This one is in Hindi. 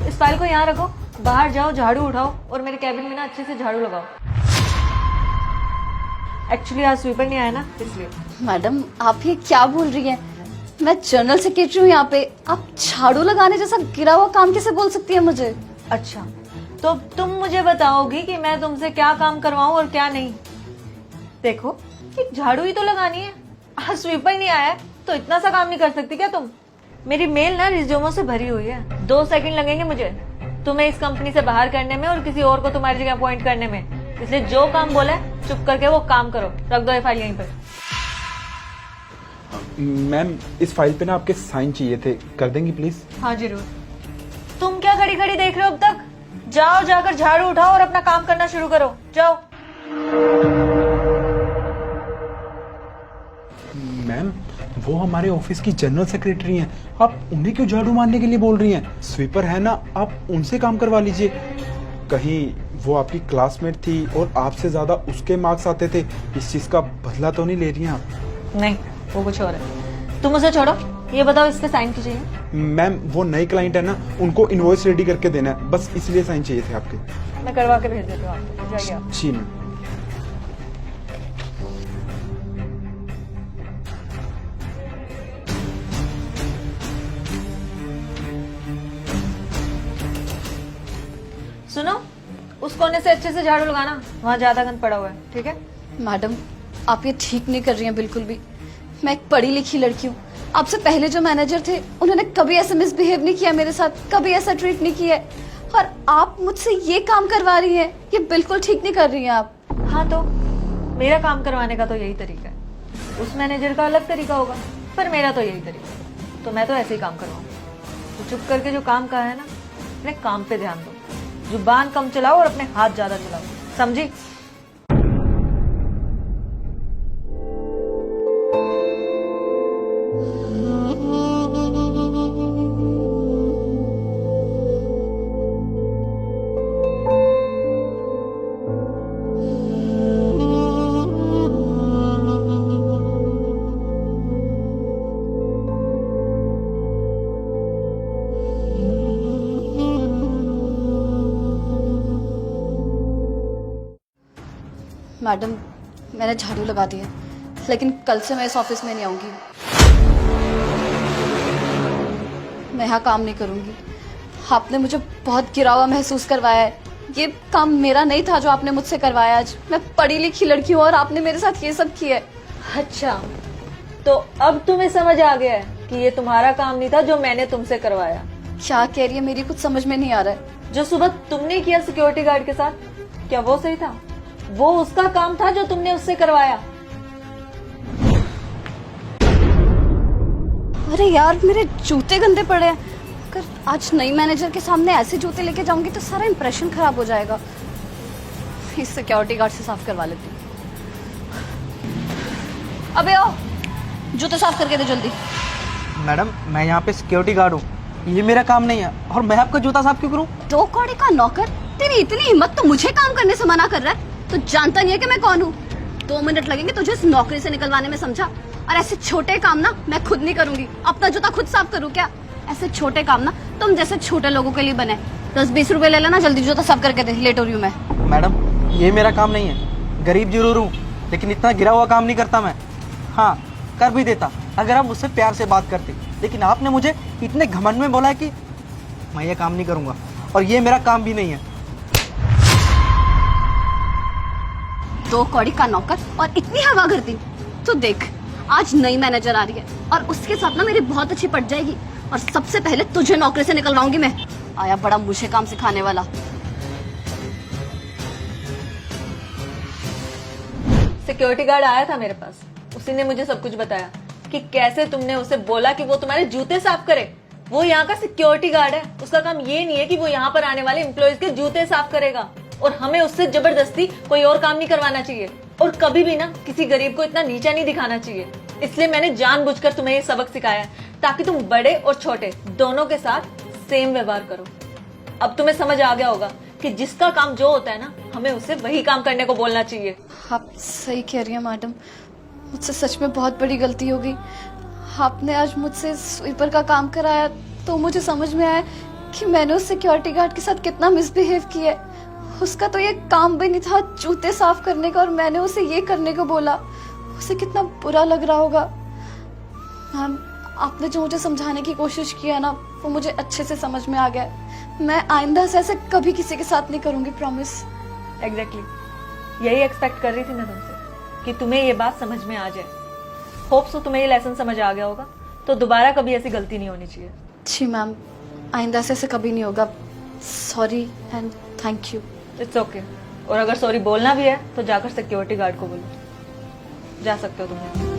इस फाइल को यहाँ रखो, बाहर जाओ, झाड़ू उठाओ और मेरे कैबिन में ना अच्छे से झाड़ू लगाओ। एक्चुअली आज स्वीपर नहीं आया ना, इसलिए। मैडम आप ये क्या बोल रही हैं? मैं जनरल सेक्रेटरी हूँ यहाँ पे, आप झाड़ू लगाने जैसा गिरा हुआ काम कैसे बोल सकती है मुझे? अच्छा, तो तुम मुझे बताओगी कि मैं तुमसे क्या काम करवाऊं और क्या नहीं। देखो, एक झाड़ू ही तो लगानी है। आज स्वीपर नहीं आया है, तो इतना सा काम नहीं कर सकती क्या तुम? मेरी मेल ना रिज्यूमों से भरी हुई है, 2 सेकंड लगेंगे मुझे तुम्हें इस कंपनी से बाहर करने में और किसी और को तुम्हारी जगह अपॉइंट करने में। इसलिए जो काम बोला है चुप करके वो काम करो। रख दो ये फाइल यहीं पर। मैम इस फाइल पे ना आपके साइन चाहिए थे, कर देंगी प्लीज? हाँ जरूर। तुम क्या खड़ी खड़ी देख रहे हो अब तक? जाओ, जाकर झाड़ू उठाओ और अपना काम करना शुरू करो। जाओ। मैम वो हमारे ऑफिस की जनरल सेक्रेटरी हैं, आप उन्हें क्यों झाड़ू मारने के लिए बोल रही हैं? स्वीपर है ना, आप उनसे काम करवा लीजिए। कहीं वो आपकी क्लासमेट थी और आपसे ज्यादा उसके मार्क्स आते थे, इस चीज का बदला तो नहीं ले रही हैं आप? नहीं, वो कुछ और है। तुम उसे छोड़ो, ये बताओ इस पे साइन की चाहिए? मैम वो नई क्लाइंट है ना, उनको इनवॉइस रेडी करके देना है, बस इसलिए साइन चाहिए थे आपके। मैं करवा के भेज देती हूँ आपको, जाइए आप। जी मैम। सुनो, उस कोने से अच्छे से झाड़ू लगाना, वहाँ ज्यादा गंद पड़ा हुआ है, ठीक है? मैडम आप ये ठीक नहीं कर रही हैं बिल्कुल भी। मैं एक पढ़ी लिखी लड़की हूँ, आपसे पहले जो मैनेजर थे उन्होंने कभी ऐसे मिसबिहेव नहीं किया मेरे साथ, कभी ऐसा ट्रीट नहीं किया है। और आप मुझसे ये काम करवा रही हैं, ये बिल्कुल ठीक नहीं कर रही हैं आप। हाँ तो मेरा काम करवाने का तो यही तरीका है, उस मैनेजर का अलग तरीका होगा, पर मेरा तो यही तरीका है, तो मैं तो ऐसे ही काम करवाऊँ। तो चुप करके जो काम कहा है ना, अपने काम पे ध्यान दो, जुबान कम चलाओ और अपने हाथ ज्यादा चलाओ, समझी? मैडम मैंने झाड़ू लगा दिया, लेकिन कल से मैं इस ऑफिस में नहीं आऊंगी। मैं यहाँ काम नहीं करूंगी। आपने मुझे बहुत गिरा हुआ महसूस करवाया है। ये काम मेरा नहीं था जो आपने मुझसे करवाया। आज मैं पढ़ी लिखी लड़की हूँ और आपने मेरे साथ ये सब किया है। अच्छा, तो अब तुम्हें समझ आ गया है कि ये तुम्हारा काम नहीं था जो मैंने तुमसे करवाया। क्या कह रही है, मेरी कुछ समझ में नहीं आ रहा है। जो सुबह तुमने किया सिक्योरिटी गार्ड के साथ, क्या वो सही था? वो उसका काम था जो तुमने उससे करवाया। अरे यार मेरे जूते गंदे पड़े हैं। अगर आज नई मैनेजर के सामने ऐसे जूते लेके जाऊंगी तो सारा इंप्रेशन खराब हो जाएगा। इस सिक्योरिटी गार्ड से साफ करवा लेती हूँ। अबे आओ, जूते साफ करके दे जल्दी। मैडम मैं यहाँ पे सिक्योरिटी गार्ड हूँ, ये मेरा काम नहीं है और मैं आपका जूता साफ क्यों करूँ? 2 कौड़ी का नौकर, तेरी इतनी हिम्मत तो मुझे काम करने से मना कर रहा है। तो जानता नहीं है कि मैं कौन हूँ? 2 मिनट लगेंगे तुझे इस नौकरी से निकलवाने में, समझा? और ऐसे छोटे काम ना मैं खुद नहीं करूंगी। अपना जूता खुद साफ करूँ क्या? ऐसे छोटे काम ना तुम जैसे छोटे लोगों के लिए बने। 10-20 रुपए ले लेना, जल्दी जूता साफ करके दे, लेट हो रही हूँ मैं। मैडम ये मेरा काम नहीं है, गरीब जरूर हूँ लेकिन इतना गिरा हुआ काम नहीं करता मैं। हाँ कर भी देता अगर आप मुझसे प्यार से बात करते, लेकिन आपने मुझे इतने घमंड में बोला है कि मैं ये काम नहीं करूँगा और ये मेरा काम भी नहीं है। 2 कौड़ी का नौकर और इतनी हवा करती। तो देख, आज नई मैनेजर आ रही है और उसके साथ ना मेरी बहुत अच्छी पट जाएगी और सबसे पहले तुझे नौकरी से निकलवाऊंगी मैं। आया बड़ा मुझे काम सिखाने वाला। सिक्योरिटी गार्ड आया था मेरे पास, उसी ने मुझे सब कुछ बताया कि कैसे तुमने उसे बोला कि वो तुम्हारे जूते साफ करे। वो यहाँ का सिक्योरिटी गार्ड है, उसका काम ये नहीं है कि वो यहाँ पर आने वाले एम्प्लॉयज के जूते साफ करेगा। और हमें उससे जबरदस्ती कोई और काम नहीं करवाना चाहिए और कभी भी ना किसी गरीब को इतना नीचा नहीं दिखाना चाहिए। इसलिए मैंने जानबूझकर तुम्हें ये सबक सिखाया है ताकि तुम बड़े और छोटे दोनों के साथ सेम व्यवहार करो। अब तुम्हें समझ आ गया होगा कि जिसका काम जो होता है ना, हमें उससे वही काम करने को बोलना चाहिए। आप सही कह रही हैं मैडम, मुझसे सच में बहुत बड़ी गलती हो गई। आपने आज मुझसे स्वीपर का काम कराया तो मुझे समझ में आया कि मैंने उस सिक्योरिटी गार्ड के साथ कितना मिसबिहेव किया है। उसका तो ये काम भी नहीं था जूते साफ करने का, और मैंने उसे ये करने को बोला। उसे कितना बुरा लग रहा होगा। मैम, आपने जो मुझे समझाने की कोशिश किया ना, वो मुझे अच्छे से समझ में आ गया है। मैं आइंदा से ऐसे कभी किसी के साथ नहीं करूंगी, प्रॉमिस। एग्जैक्टली यही एक्सपेक्ट कर रही थी मैं तुमसे, कि तुम्हें ये बात समझ में आ जाए। होप सो तुम्हें ये लेसन समझ आ गया होगा, तो दोबारा कभी ऐसी गलती नहीं होनी चाहिए। जी मैम, आइंदा से ऐसे कभी नहीं होगा। Sorry and thank you. It's okay. और अगर सॉरी बोलना भी है तो जाकर सिक्योरिटी गार्ड को बोलो। जा सकते हो तुम।